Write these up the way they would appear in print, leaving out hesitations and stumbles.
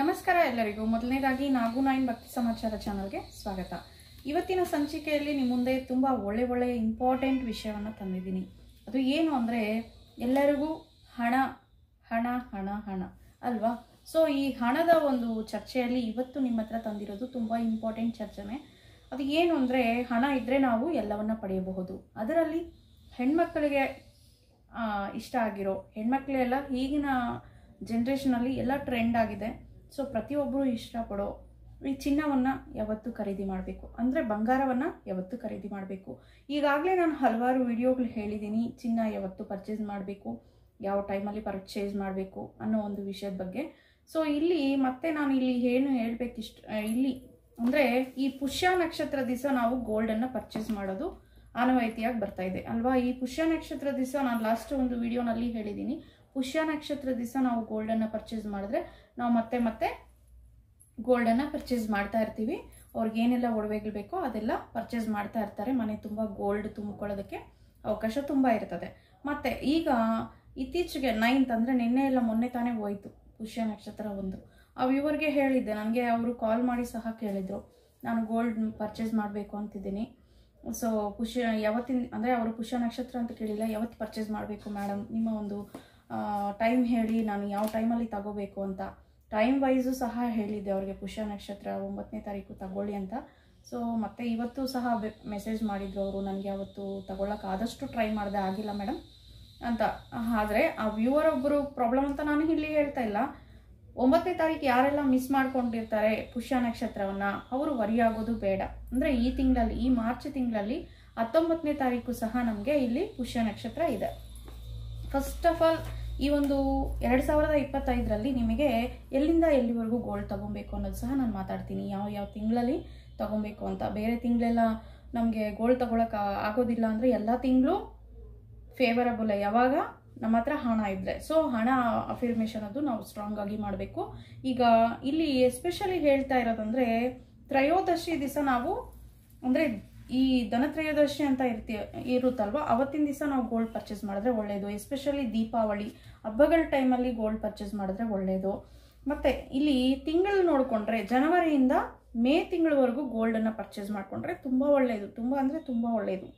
ನಮಸ್ಕಾರ ಎಲ್ಲರಿಗೂ. ಮೊದಲನೇದಾಗಿ ನಾಗು9 ಭಕ್ತಿ ಸಮಾಚಾರ ಚಾನಲ್ಗೆ ಸ್ವಾಗತ. ಇವತ್ತಿನ ಸಂಚಿಕೆಯಲ್ಲಿ ನಿಮ್ಮ ಮುಂದೆ ತುಂಬ ಒಳ್ಳೆ ಇಂಪಾರ್ಟೆಂಟ್ ವಿಷಯವನ್ನು ತಂದಿದ್ದೀನಿ. ಅದು ಏನು ಅಂದರೆ ಎಲ್ಲರಿಗೂ ಹಣ ಹಣ ಹಣ ಹಣ ಅಲ್ವಾ. ಸೊ ಈ ಹಣದ ಒಂದು ಚರ್ಚೆಯಲ್ಲಿ ಇವತ್ತು ನಿಮ್ಮ ಹತ್ರ ತಂದಿರೋದು ತುಂಬ ಇಂಪಾರ್ಟೆಂಟ್ ಚರ್ಚೆನೇ. ಅದು ಏನು ಅಂದರೆ ಹಣ ಇದ್ದರೆ ನಾವು ಎಲ್ಲವನ್ನ ಪಡೆಯಬಹುದು. ಅದರಲ್ಲಿ ಹೆಣ್ಮಕ್ಕಳಿಗೆ ಇಷ್ಟ ಆಗಿರೋ ಹೆಣ್ಮಕ್ಳೆಲ್ಲ ಈಗಿನ ಜನ್ರೇಷನಲ್ಲಿ ಎಲ್ಲ ಟ್ರೆಂಡ್ ಆಗಿದೆ. ಸೊ ಪ್ರತಿಯೊಬ್ಬರು ಇಷ್ಟಪಡೋ ಈ ಚಿನ್ನವನ್ನು ಯಾವತ್ತೂ ಖರೀದಿ ಮಾಡಬೇಕು, ಅಂದರೆ ಬಂಗಾರವನ್ನು ಯಾವತ್ತೂ ಖರೀದಿ ಮಾಡಬೇಕು. ಈಗಾಗಲೇ ನಾನು ಹಲವಾರು ವಿಡಿಯೋಗಳು ಹೇಳಿದ್ದೀನಿ, ಚಿನ್ನ ಯಾವತ್ತು ಪರ್ಚೇಸ್ ಮಾಡಬೇಕು, ಯಾವ ಟೈಮಲ್ಲಿ ಪರ್ಚೇಸ್ ಮಾಡಬೇಕು ಅನ್ನೋ ಒಂದು ವಿಷಯದ ಬಗ್ಗೆ. ಸೊ ಇಲ್ಲಿ ಮತ್ತೆ ನಾನು ಇಲ್ಲಿ ಏನು ಇಲ್ಲಿ ಅಂದರೆ ಈ ಪುಷ್ಯ ನಕ್ಷತ್ರ ದಿವಸ ನಾವು ಗೋಲ್ಡನ್ನು ಪರ್ಚೇಸ್ ಮಾಡೋದು ಆನವಾಯಿತಿಯಾಗಿ ಬರ್ತಾ ಇದೆ ಅಲ್ವಾ. ಈ ಪುಷ್ಯ ನಕ್ಷತ್ರ ದಿವಸ ನಾನು ಲಾಸ್ಟ್ ಒಂದು ವಿಡಿಯೋನಲ್ಲಿ ಹೇಳಿದ್ದೀನಿ, ಪುಷ್ಯ ನಕ್ಷತ್ರ ದಿವಸ ನಾವು ಗೋಲ್ಡನ್ನು ಪರ್ಚೇಸ್ ಮಾಡಿದ್ರೆ ನಾವು ಮತ್ತೆ ಗೋಲ್ಡನ್ನು ಪರ್ಚೇಸ್ ಮಾಡ್ತಾ ಇರ್ತೀವಿ. ಅವ್ರಿಗೇನೆಲ್ಲ ಒಡವೆಗಳು ಬೇಕೋ ಅದೆಲ್ಲ ಪರ್ಚೇಸ್ ಮಾಡ್ತಾ ಇರ್ತಾರೆ. ಮನೆ ತುಂಬ ಗೋಲ್ಡ್ ತುಂಬಿಕೊಳ್ಳೋದಕ್ಕೆ ಅವಕಾಶ ತುಂಬ ಇರ್ತದೆ. ಮತ್ತು ಈಗ ಇತ್ತೀಚೆಗೆ 9th ಅಂದರೆ ನಿನ್ನೆ ಎಲ್ಲ ಮೊನ್ನೆ ತಾನೇ ಹೋಯಿತು ಪುಷ್ಯ ನಕ್ಷತ್ರ ಒಂದು. ಇವ್ರಿಗೆ ಹೇಳಿದ್ದೆ, ನನಗೆ ಅವರು ಕಾಲ್ ಮಾಡಿ ಸಹ ಕೇಳಿದರು, ನಾನು ಗೋಲ್ಡ್ ಪರ್ಚೇಸ್ ಮಾಡಬೇಕು ಅಂತಿದ್ದೀನಿ. ಸೊ ಯಾವತ್ತಿನ ಅಂದರೆ ಅವರು ಪುಷ್ಯ ನಕ್ಷತ್ರ ಅಂತ ಕೇಳಿಲ್ಲ, ಯಾವತ್ತು ಪರ್ಚೇಸ್ ಮಾಡಬೇಕು ಮೇಡಮ್, ನಿಮ್ಮ ಒಂದು ಟೈಮ್ ಹೇಳಿ, ನಾನು ಯಾವ ಟೈಮಲ್ಲಿ ತಗೋಬೇಕು ಅಂತ ಟೈಮ್ ವೈಸು ಸಹ ಹೇಳಿದ್ದೆ ಅವ್ರಿಗೆ. ಪುಷ್ಯ ನಕ್ಷತ್ರ 9ನೇ ತಾರೀಕು ತಗೊಳ್ಳಿ ಅಂತ. ಸೊ ಮತ್ತೆ ಇವತ್ತು ಸಹ ಮೆಸೇಜ್ ಮಾಡಿದ್ರು ಅವರು, ನನಗೆ ಅವತ್ತು ತಗೊಳ್ಳೋಕೆ ಆದಷ್ಟು ಟ್ರೈ ಮಾಡಿದೆ, ಆಗಿಲ್ಲ ಮೇಡಮ್ ಅಂತ. ಆದರೆ ಆ ವ್ಯೂವರ್ ಒಬ್ಬರು ಪ್ರಾಬ್ಲಮ್ ಅಂತ ನಾನು ಇಲ್ಲಿ ಹೇಳ್ತಾ ಇಲ್ಲ. 9ನೇ ತಾರೀಕು ಯಾರೆಲ್ಲ ಮಿಸ್ ಮಾಡ್ಕೊಂಡಿರ್ತಾರೆ ಪುಷ್ಯ ನಕ್ಷತ್ರವನ್ನು, ಅವರು ವರಿ ಆಗೋದು ಬೇಡ. ಅಂದರೆ ಈ ತಿಂಗಳಲ್ಲಿ, ಈ ಮಾರ್ಚ್ ತಿಂಗಳಲ್ಲಿ 19ನೇ ತಾರೀಕು ಸಹ ನಮಗೆ ಇಲ್ಲಿ ಪುಷ್ಯ ನಕ್ಷತ್ರ ಇದೆ. ಫಸ್ಟ್ ಆಫ್ ಆಲ್ ಈ ಒಂದು 2025ರಲ್ಲಿ ನಿಮಗೆ ಎಲ್ಲಿಂದ ಎಲ್ಲಿವರೆಗೂ ಗೋಲ್ಡ್ ತಗೊಬೇಕು ಅನ್ನೋದು ಸಹ ನಾನು ಮಾತಾಡ್ತೀನಿ, ಯಾವ ತಿಂಗಳಲ್ಲಿ ತಗೊಬೇಕು ಅಂತ. ಬೇರೆ ತಿಂಗಳೆಲ್ಲ ನಮಗೆ ಗೋಲ್ಡ್ ತಗೊಳಕ್ಕೆ ಆಗೋದಿಲ್ಲ ಅಂದರೆ ಎಲ್ಲ ತಿಂಗಳು ಫೇವರಬಲ್ ಯಾವಾಗ ನಮ್ಮ ಹತ್ರ ಹಣ ಇದ್ದರೆ. ಸೊ ಹಣ ಅಫಿರ್ಮೇಷನ್ ಅದು ನಾವು ಸ್ಟ್ರಾಂಗ್ ಆಗಿ ಮಾಡಬೇಕು. ಈಗ ಇಲ್ಲಿ ಎಸ್ಪೆಷಲಿ ಹೇಳ್ತಾ ಇರೋದಂದರೆ ತ್ರಯೋದಶಿ ದಿವಸ ನಾವು, ಅಂದರೆ ಈ ಧನತ್ರಯೋದಶಿ ಅಂತ ಇರುತ್ತಲ್ವ, ಅವತ್ತಿನ ದಿವಸ ನಾವು ಗೋಲ್ಡ್ ಪರ್ಚೇಸ್ ಮಾಡಿದ್ರೆ ಒಳ್ಳೆಯದು. ಎಸ್ಪೆಷಲಿ ದೀಪಾವಳಿ ಹಬ್ಬಗಳ ಟೈಮಲ್ಲಿ ಗೋಲ್ಡ್ ಪರ್ಚೇಸ್ ಮಾಡಿದ್ರೆ ಒಳ್ಳೆಯದು. ಮತ್ತು ಇಲ್ಲಿ ತಿಂಗಳು ನೋಡಿಕೊಂಡ್ರೆ ಜನವರಿಯಿಂದ ಮೇ ತಿಂಗಳವರೆಗೂ ಗೋಲ್ಡನ್ನು ಪರ್ಚೇಸ್ ಮಾಡಿಕೊಂಡ್ರೆ ತುಂಬ ಒಳ್ಳೆಯದು, ತುಂಬ ಅಂದರೆ ತುಂಬ ಒಳ್ಳೆಯದು.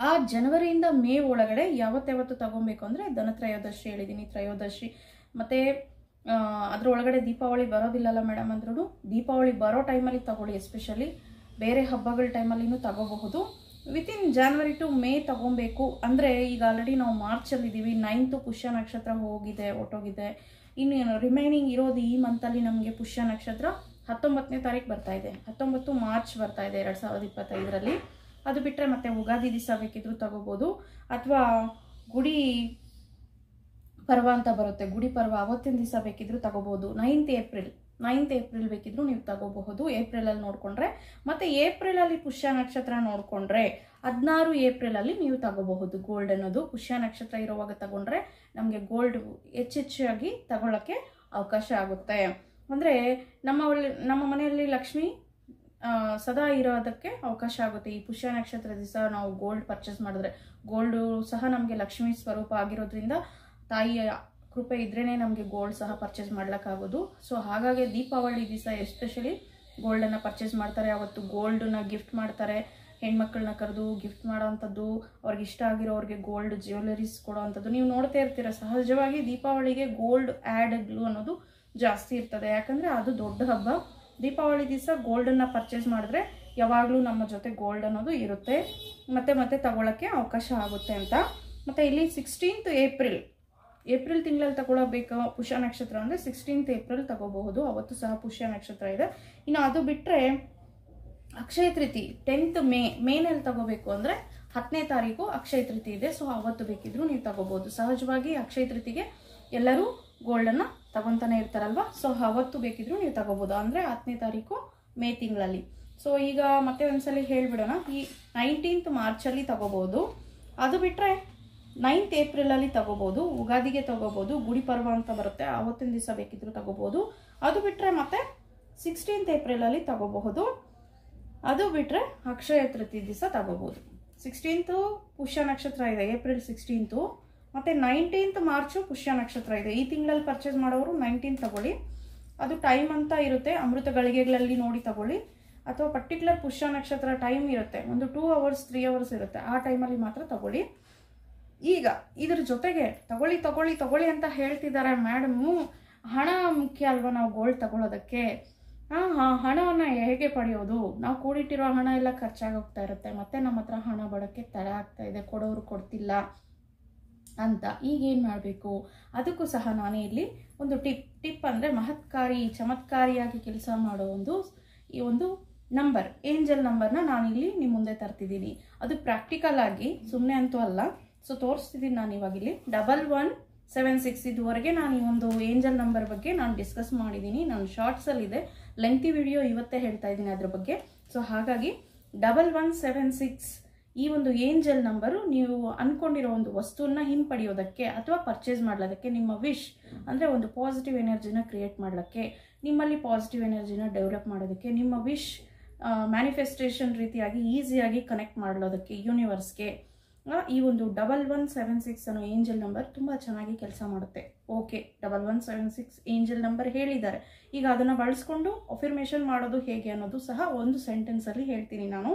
ಆ ಜನವರಿಯಿಂದ ಮೇ ಒಳಗಡೆ ಯಾವತ್ತು ತಗೊಬೇಕು ಅಂದರೆ ಧನತ್ರಯೋದಶಿ ಹೇಳಿದ್ದೀನಿ, ತ್ರಯೋದಶಿ ಮತ್ತು ಅದರೊಳಗಡೆ ದೀಪಾವಳಿ ಬರೋದಿಲ್ಲಲ್ಲ ಮೇಡಮ್ ಅಂದ್ರೂ ದೀಪಾವಳಿ ಬರೋ ಟೈಮಲ್ಲಿ ತಗೊಳ್ಳಿ. ಎಸ್ಪೆಷಲಿ ಬೇರೆ ಹಬ್ಬಗಳ ಟೈಮಲ್ಲಿನೂ ತಗೋಬಹುದು. ವಿತಿನ್ ಜಾನ್ವರಿ ಟು ಮೇ ತಗೊಬೇಕು. ಅಂದರೆ ಈಗ ಆಲ್ರೆಡಿ ನಾವು ಮಾರ್ಚಲ್ಲಿದ್ದೀವಿ, 9th ಪುಷ್ಯ ನಕ್ಷತ್ರ ಹೊಟ್ಟೋಗಿದೆ. ಇನ್ನು ರಿಮೈನಿಂಗ್ ಇರೋದು ಈ ಮಂತಲ್ಲಿ ನಮಗೆ ಪುಷ್ಯ ನಕ್ಷತ್ರ 19ನೇ ತಾರೀಕು ಬರ್ತಾ ಇದೆ, 19 ಮಾರ್ಚ್ ಬರ್ತಾ ಇದೆ 2025ರಲ್ಲಿ. ಅದು ಬಿಟ್ಟರೆ ಮತ್ತೆ ಉಗಾದಿ ದಿವಸ ಬೇಕಿದ್ರು ತಗೋಬೋದು, ಅಥವಾ ಗುಡಿ ಪರ್ವ ಅಂತ ಬರುತ್ತೆ, ಗುಡಿ ಪರ್ವ ಅವತ್ತಿನ ದಿವಸ ಬೇಕಿದ್ರು ತಗೋಬೋದು. 9th ಏಪ್ರಿಲ್ ಬೇಕಿದ್ರು ನೀವು ತಗೋಬಹುದು, ಏಪ್ರಿಲಲ್ಲಿ ನೋಡಿಕೊಂಡ್ರೆ. ಮತ್ತು ಏಪ್ರಿಲಲ್ಲಿ ಪುಷ್ಯ ನಕ್ಷತ್ರ ನೋಡಿಕೊಂಡ್ರೆ 16 ಏಪ್ರಿಲಲ್ಲಿ ನೀವು ತಗೋಬಹುದು ಗೋಲ್ಡ್ ಅನ್ನೋದು. ಪುಷ್ಯ ನಕ್ಷತ್ರ ಇರುವಾಗ ತಗೊಂಡ್ರೆ ನಮಗೆ ಗೋಲ್ಡ್ ಹೆಚ್ಚಾಗಿ ತಗೊಳ್ಳೋಕ್ಕೆ ಅವಕಾಶ ಆಗುತ್ತೆ. ಅಂದರೆ ನಮ್ಮ ಮನೆಯಲ್ಲಿ ಲಕ್ಷ್ಮಿ ಸದಾ ಇರೋದಕ್ಕೆ ಅವಕಾಶ ಆಗುತ್ತೆ. ಈ ಪುಷ್ಯ ನಕ್ಷತ್ರ ದಿವಸ ನಾವು ಗೋಲ್ಡ್ ಪರ್ಚೇಸ್ ಮಾಡಿದ್ರೆ, ಗೋಲ್ಡು ಸಹ ನಮಗೆ ಲಕ್ಷ್ಮೀ ಸ್ವರೂಪ ಆಗಿರೋದ್ರಿಂದ ತಾಯಿಯ ಕೃಪೆ ಇದ್ರೇ ನಮಗೆ ಗೋಲ್ಡ್ ಸಹ ಪರ್ಚೇಸ್ ಮಾಡ್ಲಿಕ್ಕಾಗೋದು. ಸೊ ಹಾಗಾಗಿ ದೀಪಾವಳಿ ದಿವಸ ಎಸ್ಪೆಷಲಿ ಗೋಲ್ಡನ್ನು ಪರ್ಚೇಸ್ ಮಾಡ್ತಾರೆ. ಅವತ್ತು ಗೋಲ್ಡನ್ನ ಗಿಫ್ಟ್ ಮಾಡ್ತಾರೆ, ಹೆಣ್ಮಕ್ಳನ್ನ ಕರೆದು ಗಿಫ್ಟ್ ಮಾಡೋವಂಥದ್ದು, ಅವ್ರಿಗೆ ಇಷ್ಟ ಆಗಿರೋರಿಗೆ ಗೋಲ್ಡ್ ಜ್ಯುವೆಲರೀಸ್ ಕೊಡೋವಂಥದ್ದು ನೀವು ನೋಡ್ತಾ ಇರ್ತೀರ. ಸಹಜವಾಗಿ ದೀಪಾವಳಿಗೆ ಗೋಲ್ಡ್ ಆ್ಯಡ್ಗಳು ಅನ್ನೋದು ಜಾಸ್ತಿ ಇರ್ತದೆ, ಯಾಕಂದರೆ ಅದು ದೊಡ್ಡ ಹಬ್ಬ. ದೀಪಾವಳಿ ದಿವಸ ಗೋಲ್ಡನ್ನು ಪರ್ಚೇಸ್ ಮಾಡಿದ್ರೆ ಯಾವಾಗಲೂ ನಮ್ಮ ಜೊತೆ ಗೋಲ್ಡ್ ಅನ್ನೋದು ಇರುತ್ತೆ, ಮತ್ತೆ ತಗೊಳ್ಳೋಕ್ಕೆ ಅವಕಾಶ ಆಗುತ್ತೆ ಅಂತ. ಮತ್ತು ಇಲ್ಲಿ 16th ಏಪ್ರಿಲ್ ತಿಂಗಳಲ್ಲಿ ತಗೊಳ್ಳಬೇಕು ಪುಷ್ಯ ನಕ್ಷತ್ರ ಅಂದರೆ 16th ಏಪ್ರಿಲ್ ತಗೋಬಹುದು, ಅವತ್ತು ಸಹ ಪುಷ್ಯ ನಕ್ಷತ್ರ ಇದೆ. ಇನ್ನು ಅದು ಬಿಟ್ಟರೆ ಅಕ್ಷಯ ತೃತೀಯ 10th ಮೇನಲ್ಲಿ ತಗೋಬೇಕು ಅಂದರೆ 10ನೇ ತಾರೀಕು ಅಕ್ಷಯ ತೃತೀಯ ಇದೆ. ಸೊ ಅವತ್ತು ಬೇಕಿದ್ರು ನೀವು ತಗೋಬಹುದು. ಸಹಜವಾಗಿ ಅಕ್ಷಯ ತೃತೀಯಗೆ ಎಲ್ಲರೂ ಗೋಲ್ಡನ್ನು ತಗೊತಾನೆ ಇರ್ತಾರಲ್ವ. ಸೊ ಅವತ್ತು ಬೇಕಿದ್ರು ನೀವು ತಗೋಬಹುದು, ಅಂದರೆ 10ನೇ ತಾರೀಕು ಮೇ ತಿಂಗಳಲ್ಲಿ. ಸೊ ಈಗ ಮತ್ತೆ ಒಂದ್ಸಲಿ ಹೇಳ್ಬಿಡೋಣ, ಈ 19th ಮಾರ್ಚಲ್ಲಿ ತಗೋಬಹುದು. ಅದು ಬಿಟ್ಟರೆ 9th ಏಪ್ರಿಲಲ್ಲಿ ತಗೋಬಹುದು, ಉಗಾದಿಗೆ ತಗೋಬಹುದು, ಗುಡಿ ಪರ್ವ ಅಂತ ಬರುತ್ತೆ ಆವತ್ತಿನ ದಿವಸ ಬೇಕಿದ್ರು ತಗೋಬಹುದು. ಅದು ಬಿಟ್ಟರೆ ಮತ್ತೆ 16th ಏಪ್ರಿಲಲ್ಲಿ ತಗೋಬಹುದು. ಅದು ಬಿಟ್ಟರೆ ಅಕ್ಷಯ ತೃತೀಯ ದಿವಸ ತಗೋಬಹುದು. 16th ಪುಷ್ಯ ನಕ್ಷತ್ರ ಇದೆ, ಏಪ್ರಿಲ್ 16th. ಮತ್ತು 19th ಮಾರ್ಚು ಪುಷ್ಯ ನಕ್ಷತ್ರ ಇದೆ. ಈ ತಿಂಗಳಲ್ಲಿ ಪರ್ಚೇಸ್ ಮಾಡೋರು 19th ತಗೊಳ್ಳಿ. ಅದು ಟೈಮ್ ಅಂತ ಇರುತ್ತೆ, ಅಮೃತ ಗಳಿಗೆಗಳಲ್ಲಿ ನೋಡಿ ತಗೊಳ್ಳಿ. ಅಥವಾ ಪರ್ಟಿಕ್ಯುಲರ್ ಪುಷ್ಯ ನಕ್ಷತ್ರ ಟೈಮ್ ಇರುತ್ತೆ, ಒಂದು 2 hours 3 hours ಇರುತ್ತೆ, ಆ ಟೈಮಲ್ಲಿ ಮಾತ್ರ ತಗೊಳ್ಳಿ. ಈಗ ಇದ್ರ ಜೊತೆಗೆ ತಗೊಳ್ಳಿ ಅಂತ ಹೇಳ್ತಿದ್ದಾರೆ ಮೇಡಮು. ಹಣ ಮುಖ್ಯ ಅಲ್ವಾ ನಾವು ಗೋಲ್ಡ್ ತಗೊಳ್ಳೋದಕ್ಕೆ? ಹಣವನ್ನು ಹೇಗೆ ಪಡೆಯೋದು? ನಾವು ಕೂಡಿಟ್ಟಿರೋ ಹಣ ಎಲ್ಲ ಖರ್ಚಾಗೋಗ್ತಾ ಇರುತ್ತೆ, ಮತ್ತೆ ನಮ್ಮ ಹತ್ರ ಹಣ ಬರೋಕ್ಕೆ ತಡೆ ಆಗ್ತಾ ಇದೆ, ಕೊಡೋರು ಕೊಡ್ತಿಲ್ಲ ಅಂತ. ಈಗೇನು ಮಾಡಬೇಕು? ಅದಕ್ಕೂ ಸಹ ನಾನು ಇಲ್ಲಿ ಒಂದು ಟಿಪ್ ಅಂದರೆ ಚಮತ್ಕಾರಿಯಾಗಿ ಕೆಲಸ ಮಾಡೋ ಈ ಒಂದು ನಂಬರ್, ಏಂಜಲ್ ನಂಬರ್ನ ನಾನಿಲ್ಲಿ ನಿಮ್ಮ ಮುಂದೆ ತರ್ತಿದ್ದೀನಿ. ಅದು ಪ್ರಾಕ್ಟಿಕಲ್ ಆಗಿ, ಸುಮ್ಮನೆ ಅಂತೂ ಅಲ್ಲ. ಸೊ ತೋರಿಸ್ತಿದ್ದೀನಿ ನಾನು ಇವಾಗಿಲ್ಲಿ 1176. ಇದುವರೆಗೆ ನಾನು ಈ ಒಂದು ಏಂಜಲ್ ನಂಬರ್ ಬಗ್ಗೆ ನಾನು ಡಿಸ್ಕಸ್ ಮಾಡಿದ್ದೀನಿ, ನಾನು ಶಾರ್ಟ್ಸಲ್ಲಿದೆ, ಲೆಂತಿ ವಿಡಿಯೋ ಇವತ್ತೇ ಹೇಳ್ತಾ ಇದ್ದೀನಿ ಅದ್ರ ಬಗ್ಗೆ. ಸೊ ಹಾಗಾಗಿ 1176 ಈ ಒಂದು ಏಂಜಲ್ ನಂಬರು ನೀವು ಅಂದ್ಕೊಂಡಿರೋ ಒಂದು ವಸ್ತುವನ್ನ ಹಿಂಪಡೆಯೋದಕ್ಕೆ ಅಥವಾ ಪರ್ಚೇಸ್ ಮಾಡೋದಕ್ಕೆ, ನಿಮ್ಮ ವಿಶ್ ಅಂದರೆ ಒಂದು ಪಾಸಿಟಿವ್ ಎನರ್ಜಿನ ಕ್ರಿಯೇಟ್ ಮಾಡಲಿಕ್ಕೆ, ನಿಮ್ಮಲ್ಲಿ ಪಾಸಿಟಿವ್ ಎನರ್ಜಿನ ಡೆವಲಪ್ ಮಾಡೋದಕ್ಕೆ, ನಿಮ್ಮ ವಿಶ್ ಮ್ಯಾನಿಫೆಸ್ಟೇಷನ್ ರೀತಿಯಾಗಿ ಈಸಿಯಾಗಿ ಕನೆಕ್ಟ್ ಮಾಡೋದಕ್ಕೆ ಯೂನಿವರ್ಸ್ಗೆ ಈ ಒಂದು 1176 ಅನ್ನೋ ಏಂಜಲ್ ನಂಬರ್ ತುಂಬ ಚೆನ್ನಾಗಿ ಕೆಲಸ ಮಾಡುತ್ತೆ. ಓಕೆ, 1176 ಏಂಜಲ್ ನಂಬರ್ ಹೇಳಿದ್ದಾರೆ. ಈಗ ಅದನ್ನು ಬಳಸ್ಕೊಂಡು ಅಫರ್ಮೇಷನ್ ಮಾಡೋದು ಹೇಗೆ ಅನ್ನೋದು ಸಹ ಒಂದು ಸೆಂಟೆನ್ಸಲ್ಲಿ ಹೇಳ್ತೀನಿ ನಾನು.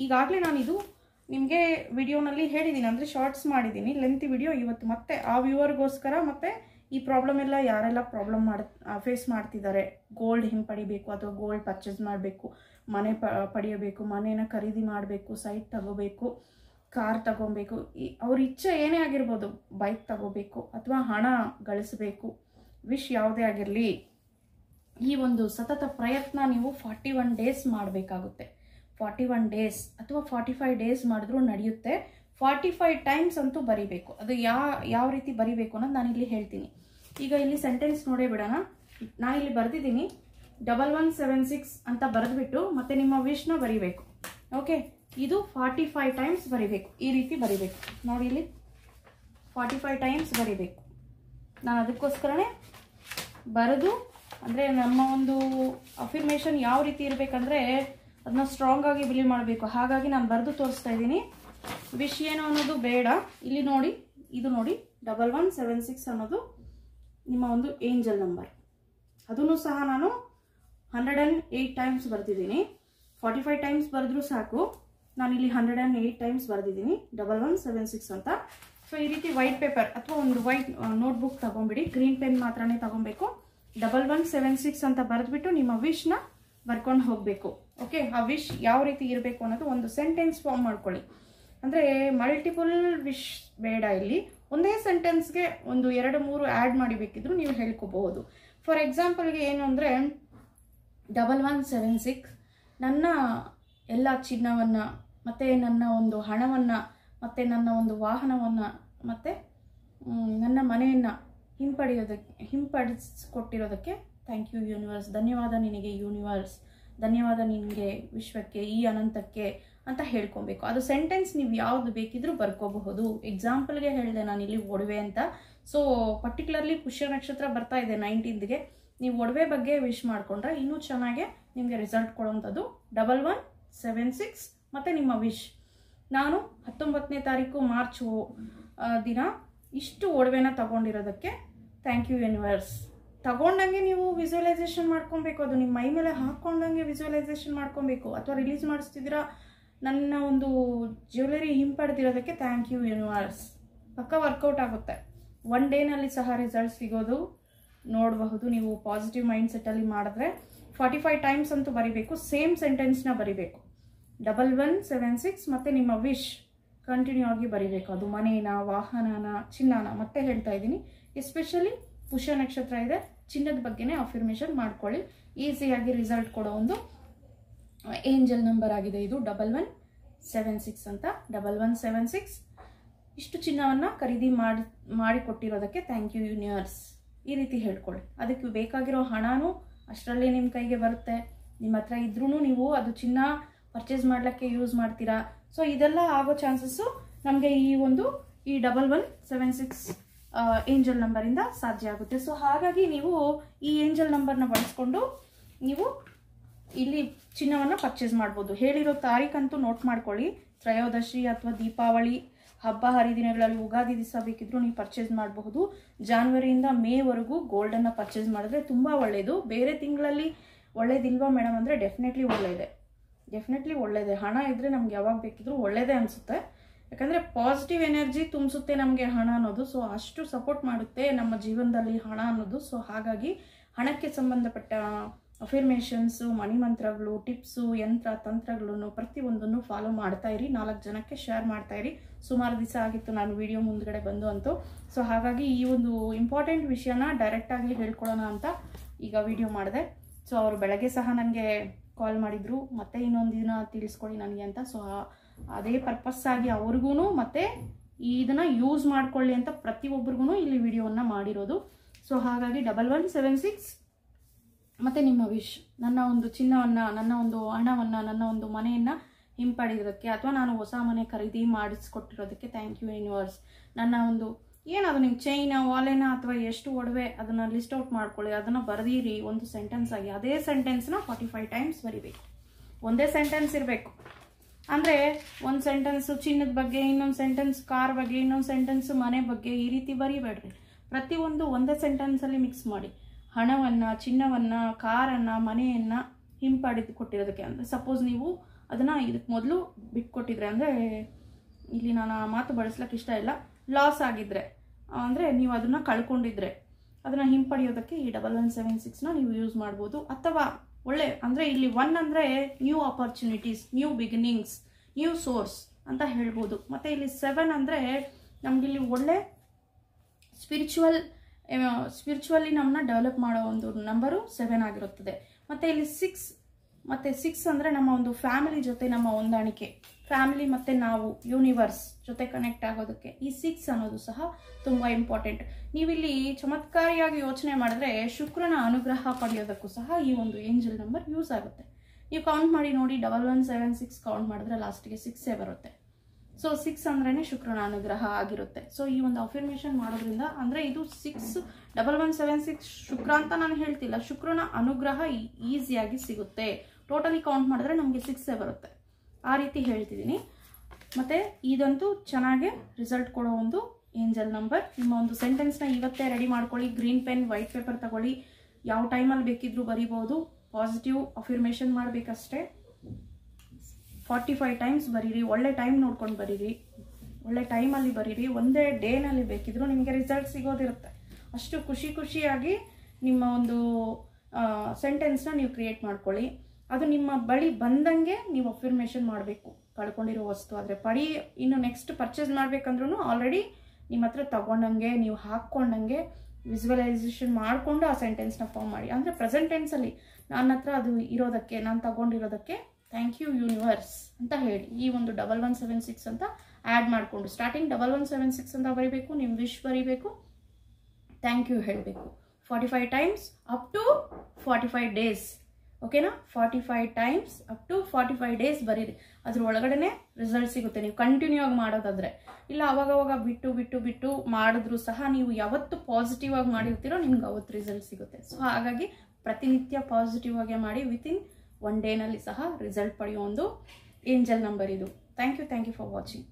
ಈಗಾಗಲೇ ನಾನು ಇದು ನಿಮಗೆ ವಿಡಿಯೋನಲ್ಲಿ ಹೇಳಿದ್ದೀನಿ, ಅಂದರೆ ಶಾರ್ಟ್ಸ್ ಮಾಡಿದ್ದೀನಿ, ಲೆಂತಿ ವಿಡಿಯೋ ಇವತ್ತು ಮತ್ತೆ ಆ ವ್ಯೂವರ್ಗೋಸ್ಕರ. ಮತ್ತು ಈ ಪ್ರಾಬ್ಲಮ್ ಎಲ್ಲ ಯಾರೆಲ್ಲ ಫೇಸ್ ಮಾಡ್ತಿದ್ದಾರೆ, ಗೋಲ್ಡ್ ಹಿಂಪಡಿಬೇಕು ಅಥವಾ ಗೋಲ್ಡ್ ಪರ್ಚೇಸ್ ಮಾಡಬೇಕು, ಮನೆ ಪಡೆಯಬೇಕು, ಮನೇನ ಖರೀದಿ ಮಾಡಬೇಕು, ಸೈಟ್ ತಗೋಬೇಕು, ಕಾರ್ ತಗೋಬೇಕು, ಅವ್ರ ಇಚ್ಛೆ ಏನೇ ಆಗಿರ್ಬೋದು, ಬೈಕ್ ತಗೋಬೇಕು ಅಥವಾ ಹಣ ಗಳಿಸಬೇಕು, ವಿಶ್ ಯಾವುದೇ ಆಗಿರಲಿ, ಈ ಒಂದು ಸತತ ಪ್ರಯತ್ನ ನೀವು 41 days ಮಾಡಬೇಕಾಗುತ್ತೆ. 41 days ಅಥವಾ 45 days ಮಾಡಿದ್ರೂ ನಡೆಯುತ್ತೆ. 45 times ಅಂತೂ ಬರಿಬೇಕು. ಅದು ಯಾವ ರೀತಿ ಬರಿಬೇಕು ಅನ್ನೋದು ನಾನು ಇಲ್ಲಿ ಹೇಳ್ತೀನಿ. ಈಗ ಇಲ್ಲಿ ಸೆಂಟೆನ್ಸ್ ನೋಡೇ ಬಿಡೋಣ. ನಾನು ಇಲ್ಲಿ ಬರೆದಿದ್ದೀನಿ 1176 ಅಂತ ಬರೆದ್ಬಿಟ್ಟು ಮತ್ತೆ ನಿಮ್ಮ ವಿಶ್ನ ಬರಿಬೇಕು. ಓಕೆ, ಇದು 45 times ಬರಿಬೇಕು. ಈ ರೀತಿ ಬರಿಬೇಕು ನೋಡಿ, ಇಲ್ಲಿ 45 times ಬರಿಬೇಕು. ನಾನು ಅದಕ್ಕೋಸ್ಕರನೇ ಬರೆದು, ಅಂದರೆ ನಮ್ಮ ಒಂದು ಅಫರ್ಮೇಷನ್ ಯಾವ ರೀತಿ ಇರಬೇಕಂದ್ರೆ ಅದನ್ನ ಸ್ಟ್ರಾಂಗ್ ಆಗಿ ಬಿಲೀವ್ ಮಾಡಬೇಕು. ಹಾಗಾಗಿ ನಾನು ಬರೆದು ತೋರಿಸ್ತಾ ಇದ್ದೀನಿ. ವಿಶ್ ಏನು ಅನ್ನೋದು ಬೇಡ. ಇಲ್ಲಿ ನೋಡಿ, ಇದು ನೋಡಿ 1176 ಅನ್ನೋದು ನಿಮ್ಮ ಒಂದು ಏಂಜಲ್ ನಂಬರ್. ಅದನ್ನು ಸಹ ನಾನು 108 times ಬರೆದಿದ್ದೀನಿ. 45 times ಬರೆದ್ರೂ ಸಾಕು. ನಾನಿಲ್ಲಿ 108 times ಬರೆದಿದ್ದೀನಿ 1176 ಅಂತ. ಸೊ ಈ ರೀತಿ ವೈಟ್ ಪೇಪರ್ ಅಥವಾ ಒಂದು ವೈಟ್ ನೋಟ್ಬುಕ್ ತಗೊಂಡ್ಬಿಡಿ, ಗ್ರೀನ್ ಪೆನ್ ಮಾತ್ರನೇ ತಗೊಬೇಕು. 1176 ಅಂತ ಬರೆದ್ಬಿಟ್ಟು ನಿಮ್ಮ ವಿಶ್ನ ಬರ್ಕೊಂಡು ಹೋಗಬೇಕು. ಓಕೆ, ಆ ವಿಶ್ ಯಾವ ರೀತಿ ಇರಬೇಕು ಅನ್ನೋದು ಒಂದು ಸೆಂಟೆನ್ಸ್ ಫಾರ್ಮ್ ಮಾಡ್ಕೊಳ್ಳಿ. ಅಂದರೆ ಮಲ್ಟಿಪಲ್ ವಿಶ್ ಬೇಡ, ಇಲ್ಲಿ ಒಂದೇ ಸೆಂಟೆನ್ಸ್ಗೆ ಒಂದು 2-3 ಆ್ಯಡ್ ಮಾಡಿಬೇಕಿದ್ರು ನೀವು ಹೇಳ್ಕೋಬಹುದು. ಫಾರ್ ಎಕ್ಸಾಂಪಲ್ಗೆ ಏನು ಅಂದರೆ 1176 ನನ್ನ ಎಲ್ಲ ಚಿನ್ನವನ್ನು, ಮತ್ತು ನನ್ನ ಒಂದು ಹಣವನ್ನು, ಮತ್ತು ನನ್ನ ಒಂದು ವಾಹನವನ್ನು, ಮತ್ತು ನನ್ನ ಮನೆಯನ್ನು ಹಿಂಪಡಿಸಿಕೊಟ್ಟಿರೋದಕ್ಕೆ ಥ್ಯಾಂಕ್ ಯು ಯೂನಿವರ್ಸ್, ಧನ್ಯವಾದ ನಿನಗೆ ಯೂನಿವರ್ಸ್, ಧನ್ಯವಾದ ನಿನಗೆ ವಿಶ್ವಕ್ಕೆ, ಈ ಅನಂತಕ್ಕೆ ಅಂತ ಹೇಳ್ಕೊಬೇಕು. ಅದು ಸೆಂಟೆನ್ಸ್ ನೀವು ಯಾವುದು ಬೇಕಿದ್ರೂ ಬರ್ಕೋಬಹುದು. ಎಕ್ಸಾಂಪಲ್ಗೆ ಹೇಳಿದೆ ನಾನಿಲ್ಲಿ ಒಡವೆ ಅಂತ. ಸೊ ಪರ್ಟಿಕ್ಯುಲರ್ಲಿ ಪುಷ್ಯ ನಕ್ಷತ್ರ ಬರ್ತಾ ಇದೆ 19ಗೆ. ನೀವು ಒಡವೆ ಬಗ್ಗೆ ವಿಶ್ ಮಾಡಿಕೊಂಡ್ರೆ ಇನ್ನೂ ಚೆನ್ನಾಗೆ ನಿಮಗೆ ರಿಸಲ್ಟ್ ಕೊಡುವಂಥದ್ದು. 1176 ಮತ್ತು ನಿಮ್ಮ ವಿಶ್. ನಾನು 19ನೇ ತಾರೀಕು ಮಾರ್ಚ್ ದಿನ ಇಷ್ಟು ಒಡವೆನ ತಗೊಂಡಿರೋದಕ್ಕೆ ಥ್ಯಾಂಕ್ ಯು ಯೂನಿವರ್ಸ್. ತಗೊಂಡಂಗೆ ನೀವು ವಿಜುವಲೈಸೇಷನ್ ಮಾಡ್ಕೊಬೇಕು. ಅದು ನಿಮ್ಮ ಮೈ ಮೇಲೆ ಹಾಕ್ಕೊಂಡಂಗೆ ವಿಜುವಲೈಸೇಷನ್ ಮಾಡ್ಕೊಬೇಕು. ಅಥವಾ ರಿಲೀಸ್ ಮಾಡಿಸ್ತಿದ್ದೀರಾ, ನನ್ನ ಒಂದು ಜ್ಯುವೆಲರಿ ಹಿಂಪಡೆದಿರೋದಕ್ಕೆ ಥ್ಯಾಂಕ್ ಯು ಯೂನಿವರ್ಸ್. ಪಕ್ಕ ವರ್ಕೌಟ್ ಆಗುತ್ತೆ. 1 ಡೇನಲ್ಲಿ ಸಹ ರಿಸಲ್ಟ್ ಸಿಗೋದು ನೋಡಬಹುದು ನೀವು ಪಾಸಿಟಿವ್ ಮೈಂಡ್ ಸೆಟ್ಟಲ್ಲಿ ಮಾಡಿದ್ರೆ. 45 times ಅಂತೂ ಬರಿಬೇಕು, ಸೇಮ್ ಸೆಂಟೆನ್ಸ್ನ ಬರಿಬೇಕು. 1176 ಮತ್ತು ನಿಮ್ಮ ವಿಶ್ ಕಂಟಿನ್ಯೂ ಆಗಿ ಬರಿಬೇಕು. ಅದು ಮನೇನ, ವಾಹನನ, ಚಿನ್ನನ. ಮತ್ತೆ ಹೇಳ್ತಾ ಇದ್ದೀನಿ, ಎಸ್ಪೆಷಲಿ ಪುಷ್ಯ ನಕ್ಷತ್ರ ಇದೆ, ಚಿನ್ನದ ಬಗ್ಗೆನೇ ಅಫರ್ಮೇಷನ್ ಮಾಡ್ಕೊಳ್ಳಿ. ಈಸಿಯಾಗಿ ರಿಸಲ್ಟ್ ಕೊಡೋ ಒಂದು ಏಂಜಲ್ ನಂಬರ್ ಆಗಿದೆ ಇದು 1176 ಅಂತ. 1176 ಇಷ್ಟು ಚಿನ್ನವನ್ನು ಖರೀದಿ ಮಾಡಿಕೊಟ್ಟಿರೋದಕ್ಕೆ ಥ್ಯಾಂಕ್ ಯು ಯೂನಿವರ್ಸ್. ಈ ರೀತಿ ಹೇಳ್ಕೊಳ್ಳಿ. ಅದಕ್ಕೆ ಬೇಕಾಗಿರೋ ಹಣನೂ ಅಷ್ಟರಲ್ಲೇ ನಿಮ್ಮ ಕೈಗೆ ಬರುತ್ತೆ. ನಿಮ್ಮ ಹತ್ರ ಇದ್ರೂ ನೀವು ಅದು ಚಿನ್ನ ಪರ್ಚೇಸ್ ಮಾಡಲಿಕ್ಕೆ ಯೂಸ್ ಮಾಡ್ತೀರಾ. ಸೊ ಇದೆಲ್ಲ ಆಗೋ ಚಾನ್ಸಸ್ಸು ನಮಗೆ ಈ 1176 ಏಂಜಲ್ ನಂಬರಿಂದ ಸಾಧ್ಯ ಆಗುತ್ತೆ. ಸೊ ಹಾಗಾಗಿ ನೀವು ಈ ಏಂಜಲ್ ನಂಬರ್ನ ಬಳಸ್ಕೊಂಡು ನೀವು ಇಲ್ಲಿ ಚಿನ್ನವನ್ನು ಪರ್ಚೇಸ್ ಮಾಡ್ಬೋದು. ಹೇಳಿರೋ ತಾರೀಖಂತೂ ನೋಟ್ ಮಾಡ್ಕೊಳ್ಳಿ. ತ್ರಯೋದಶಿ ಅಥವಾ ದೀಪಾವಳಿ ಹಬ್ಬ ಹರಿದಿನಗಳಲ್ಲಿ ಯುಗಾದಿ ದಿವಸ ಬೇಕಿದ್ರೂ ನೀವು ಪರ್ಚೇಸ್ ಮಾಡಬಹುದು. ಜಾನ್ವರಿಯಿಂದ ಮೇವರೆಗೂ ಗೋಲ್ಡನ್ನು ಪರ್ಚೇಸ್ ಮಾಡಿದ್ರೆ ತುಂಬ ಒಳ್ಳೆಯದು. ಬೇರೆ ತಿಂಗಳಲ್ಲಿ ಒಳ್ಳೇದಿಲ್ವಾ ಮೇಡಮ್ ಅಂದರೆ ಡೆಫಿನೆಟ್ಲಿ ಒಳ್ಳೆಯದೇ. ಹಣ ಇದ್ದರೆ ನಮ್ಗೆ ಯಾವಾಗ ಬೇಕಿದ್ರೂ ಒಳ್ಳೆಯದೇ ಅನಿಸುತ್ತೆ. ಯಾಕಂದರೆ ಪಾಸಿಟಿವ್ ಎನರ್ಜಿ ತುಂಬಿಸುತ್ತೆ ನಮಗೆ ಹಣ ಅನ್ನೋದು. ಸೊ ಅಷ್ಟು ಸಪೋರ್ಟ್ ಮಾಡುತ್ತೆ ನಮ್ಮ ಜೀವನದಲ್ಲಿ ಹಣ ಅನ್ನೋದು. ಸೊ ಹಾಗಾಗಿ ಹಣಕ್ಕೆ ಸಂಬಂಧಪಟ್ಟ ಅಫರ್ಮೇಷನ್ಸು, ಮನಿ ಮಂತ್ರಗಳು, ಟಿಪ್ಸು, ಯಂತ್ರ ತಂತ್ರಗಳನ್ನು ಪ್ರತಿಯೊಂದನ್ನು ಫಾಲೋ ಮಾಡ್ತಾ ಇರಿ. 4 ಜನಕ್ಕೆ ಶೇರ್ ಮಾಡ್ತಾ ಇರಿ. ಸುಮಾರು ದಿವಸ ಆಗಿತ್ತು ನಾನು ವಿಡಿಯೋ ಮುಂದ್ಗಡೆ ಬಂದು ಅಂತೂ. ಸೊ ಹಾಗಾಗಿ ಈ ಒಂದು ಇಂಪಾರ್ಟೆಂಟ್ ವಿಷಯನ ಡೈರೆಕ್ಟಾಗಿ ಹೇಳ್ಕೊಳ್ಳೋಣ ಅಂತ ಈಗ ವಿಡಿಯೋ ಮಾಡಿದೆ. ಸೊ ಅವರು ಬೆಳಗ್ಗೆ ಸಹ ನನಗೆ ಕಾಲ್ ಮಾಡಿದರು, ಮತ್ತೆ ಇನ್ನೊಂದು ದಿನ ತಿಳಿಸ್ಕೊಡಿ ನನಗೆ ಅಂತ. ಸೊ ಅದೇ ಪರ್ಪಸ್ ಆಗಿ ಅವ್ರಿಗೂ ಮತ್ತು ಇದನ್ನು ಯೂಸ್ ಮಾಡ್ಕೊಳ್ಳಿ ಅಂತ ಪ್ರತಿಯೊಬ್ಬರಿಗೂ ಇಲ್ಲಿ ವಿಡಿಯೋವನ್ನು ಮಾಡಿರೋದು. ಸೊ ಹಾಗಾಗಿ 1176 ಮತ್ತು ನಿಮ್ಮ ವಿಶ್, ನನ್ನ ಒಂದು ಚಿನ್ನವನ್ನು, ನನ್ನ ಒಂದು ಹಣವನ್ನು, ನನ್ನ ಒಂದು ಮನೆಯನ್ನು ಹಿಂಪಡೆಯೋದಕ್ಕೆ ಅಥವಾ ನಾನು ಹೊಸ ಮನೆ ಖರೀದಿ ಮಾಡಿಸ್ಕೊಟ್ಟಿರೋದಕ್ಕೆ ಥ್ಯಾಂಕ್ ಯು ಯೂನಿವರ್ಸ್. ನನ್ನ ಒಂದು ಏನದು ನಿಮ್ಮ ಚೈನ, ವಾಲೆನ ಅಥವಾ ಎಷ್ಟು ಒಡವೆ ಅದನ್ನು ಲಿಸ್ಟ್ ಔಟ್ ಮಾಡ್ಕೊಳ್ಳಿ, ಅದನ್ನು ಬರೆದಿರಿ ಒಂದು ಸೆಂಟೆನ್ಸ್ ಆಗಿ. ಅದೇ ಸೆಂಟೆನ್ಸ್ನ 45 ಟೈಮ್ಸ್ ಬರಿಬೇಕು. ಒಂದೇ ಸೆಂಟೆನ್ಸ್ ಇರಬೇಕು. ಅಂದರೆ ಒಂದು ಸೆಂಟೆನ್ಸು ಚಿನ್ನದ ಬಗ್ಗೆ, ಇನ್ನೊಂದು ಸೆಂಟೆನ್ಸ್ ಕಾರ್ ಬಗ್ಗೆ, ಇನ್ನೊಂದು ಸೆಂಟೆನ್ಸು ಮನೆ ಬಗ್ಗೆ, ಈ ರೀತಿ ಬರೀಬೇಡ್ರಿ. ಪ್ರತಿಯೊಂದು ಒಂದೇ ಸೆಂಟೆನ್ಸಲ್ಲಿ ಮಿಕ್ಸ್ ಮಾಡಿ. ಹಣವನ್ನು, ಚಿನ್ನವನ್ನು, ಕಾರನ್ನು, ಮನೆಯನ್ನು ಹಿಂಪಡೆದು ಕೊಟ್ಟಿರೋದಕ್ಕೆ. ಅಂದರೆ ಸಪೋಸ್ ನೀವು ಅದನ್ನು ಇದಕ್ಕೆ ಮೊದಲು ಬಿಟ್ಕೊಟ್ಟಿದ್ರೆ, ಅಂದರೆ ಇಲ್ಲಿ ನಾನು ಆ ಮಾತು ಬಳಸ್ಲಿಕ್ಕೆ ಇಷ್ಟ ಇಲ್ಲ, ಲಾಸ್ ಆಗಿದ್ದರೆ ಅಂದರೆ ನೀವು ಅದನ್ನು ಕಳ್ಕೊಂಡಿದ್ರೆ ಅದನ್ನು ಹಿಂಪಡೆಯೋದಕ್ಕೆ ಈ 1176ನ ನೀವು ಯೂಸ್ ಮಾಡ್ಬೋದು. ಅಥವಾ ಒಳ್ಳೆ ಅಂದರೆ ಇಲ್ಲಿ 1 ಅಂದರೆ new opportunities, new beginnings, new source ಅಂತ ಹೇಳ್ಬೋದು. ಮತ್ತು ಇಲ್ಲಿ 7 ಅಂದರೆ ನಮಗಿಲ್ಲಿ ಒಳ್ಳೆ ಸ್ಪಿರಿಚುವಲಿ ನಮ್ಮನ್ನ ಡೆವಲಪ್ ಮಾಡೋ ಒಂದು ನಂಬರು 7 ಆಗಿರುತ್ತದೆ. ಮತ್ತು ಇಲ್ಲಿ 6 ಅಂದರೆ ನಮ್ಮ ಒಂದು ಫ್ಯಾಮಿಲಿ ಜೊತೆ ನಮ್ಮ ಹೊಂದಾಣಿಕೆ, ಫ್ಯಾಮಿಲಿ ಮತ್ತು ನಾವು ಯೂನಿವರ್ಸ್ ಜೊತೆ ಕನೆಕ್ಟ್ ಆಗೋದಕ್ಕೆ ಈ 6 ಅನ್ನೋದು ಸಹ ತುಂಬ ಇಂಪಾರ್ಟೆಂಟ್. ನೀವಿಲ್ಲಿ ಚಮತ್ಕಾರಿಯಾಗಿ ಯೋಚನೆ ಮಾಡಿದ್ರೆ ಶುಕ್ರನ ಅನುಗ್ರಹ ಪಡೆಯೋದಕ್ಕೂ ಸಹ ಈ ಒಂದು ಏಂಜಲ್ ನಂಬರ್ ಯೂಸ್ ಆಗುತ್ತೆ. ನೀವು ಕೌಂಟ್ ಮಾಡಿ ನೋಡಿ, 1176 ಕೌಂಟ್ ಮಾಡಿದ್ರೆ ಲಾಸ್ಟಿಗೆ 6 ಬರುತ್ತೆ. ಸೊ 6 ಅಂದ್ರೇ ಶುಕ್ರನ ಅನುಗ್ರಹ ಆಗಿರುತ್ತೆ. ಸೊ ಈ ಒಂದು ಅಫರ್ಮೇಷನ್ ಮಾಡೋದ್ರಿಂದ ಅಂದರೆ ಇದು 1176 ಶುಕ್ರ ಅಂತ ನಾನು ಹೇಳ್ತಿಲ್ಲ, ಶುಕ್ರನ ಅನುಗ್ರಹ ಈಸಿಯಾಗಿ ಸಿಗುತ್ತೆ. ಟೋಟಲಿ ಕೌಂಟ್ ಮಾಡಿದ್ರೆ ನಮಗೆ 6 ಬರುತ್ತೆ, ಆ ರೀತಿ ಹೇಳ್ತಿದ್ದೀನಿ. ಮತ್ತು ಇದಂತೂ ಚೆನ್ನಾಗಿ ರಿಸಲ್ಟ್ ಕೊಡೋ ಒಂದು ಏಂಜಲ್ ನಂಬರ್. ನಿಮ್ಮ ಒಂದು ಸೆಂಟೆನ್ಸ್ನ ಇವತ್ತೇ ರೆಡಿ ಮಾಡ್ಕೊಳ್ಳಿ. ಗ್ರೀನ್ ಪೆನ್, ವೈಟ್ ಪೇಪರ್ ತಗೊಳ್ಳಿ. ಯಾವ ಟೈಮಲ್ಲಿ ಬೇಕಿದ್ರೂ ಬರಿಬೋದು. Positive affirmation ಮಾಡಬೇಕಷ್ಟೇ. 45 ಟೈಮ್ಸ್ ಬರೀರಿ. ಒಳ್ಳೆ ಟೈಮ್ ನೋಡ್ಕೊಂಡು ಬರೀರಿ, ಒಳ್ಳೆ ಟೈಮಲ್ಲಿ ಬರೀರಿ. ಒಂದೇ ಡೇನಲ್ಲಿ ಬೇಕಿದ್ರೂ ನಿಮಗೆ ರಿಸಲ್ಟ್ ಸಿಗೋದಿರುತ್ತೆ. ಅಷ್ಟು ಖುಷಿಯಾಗಿ ನಿಮ್ಮ ಒಂದು ಸೆಂಟೆನ್ಸ್ನ ನೀವು ಕ್ರಿಯೇಟ್ ಮಾಡ್ಕೊಳ್ಳಿ. ಅದು ನಿಮ್ಮ ಬಳಿ ಬಂದಂಗೆ ನೀವು ಅಫರ್ಮೇಷನ್ ಮಾಡಬೇಕು. ಕಳ್ಕೊಂಡಿರೋ ವಸ್ತು ಆದರೆ ಪಡಿ, ಇನ್ನು ನೆಕ್ಸ್ಟ್ ಪರ್ಚೇಸ್ ಮಾಡ್ಬೇಕಂದ್ರೂ ಆಲ್ರೆಡಿ ನಿಮ್ಮ ಹತ್ರ ತಗೊಂಡಂಗೆ, ನೀವು ಹಾಕ್ಕೊಂಡಂಗೆ ವಿಜುವಲೈಸೇಷನ್ ಮಾಡಿಕೊಂಡು ಆ ಸೆಂಟೆನ್ಸ್ನ ಫಾರ್ಮ್ ಮಾಡಿ. ಅಂದರೆ ಪ್ರೆಸೆಂಟ್ ಟೆನ್ಸಲ್ಲಿ ನನ್ನ ಹತ್ರ ಅದು ಇರೋದಕ್ಕೆ, ನಾನು ತಗೊಂಡಿರೋದಕ್ಕೆ ಥ್ಯಾಂಕ್ ಯು ಯೂನಿವರ್ಸ್ ಅಂತ ಹೇಳಿ ಈ ಒಂದು 1176 ಅಂತ ಆ್ಯಡ್ ಮಾಡಿಕೊಂಡು ಸ್ಟಾರ್ಟಿಂಗ್ 1176 ಅಂತ ಬರೀಬೇಕು. ನಿಮ್ಮ ವಿಶ್ ಬರೀಬೇಕು, ಥ್ಯಾಂಕ್ ಯು ಹೇಳಬೇಕು. 45 ಟೈಮ್ಸ್ ಅಪ್ ಟು 45 ಡೇಸ್. ಓಕೆನಾ? 45 ಟೈಮ್ಸ್ ಅಪ್ ಟು 45 ಡೇಸ್ ಬರೀರಿ. ಅದ್ರ ಒಳಗಡೆ ರಿಸಲ್ಟ್ ಸಿಗುತ್ತೆ ನೀವು ಕಂಟಿನ್ಯೂ ಆಗಿ ಮಾಡೋದಾದರೆ. ಇಲ್ಲ ಅವಾಗವಾಗ ಬಿಟ್ಟು ಮಾಡಿದ್ರು ಸಹ ನೀವು ಯಾವತ್ತು ಪಾಸಿಟಿವ್ ಆಗಿ ಮಾಡಿರ್ತೀರೋ ನಿಮ್ಗೆ ಅವತ್ತು ರಿಸಲ್ಟ್ ಸಿಗುತ್ತೆ. ಸೊ ಹಾಗಾಗಿ ಪ್ರತಿನಿತ್ಯ ಪಾಸಿಟಿವ್ ಆಗೇ ಮಾಡಿ. ವಿತಿನ್ 1 ಡೇನಲ್ಲಿ ಸಹ ರಿಸಲ್ಟ್ ಪಡೆಯೋ ಒಂದು ಏಂಜಲ್ ನಂಬರ್ ಇದು. Thank you for watching.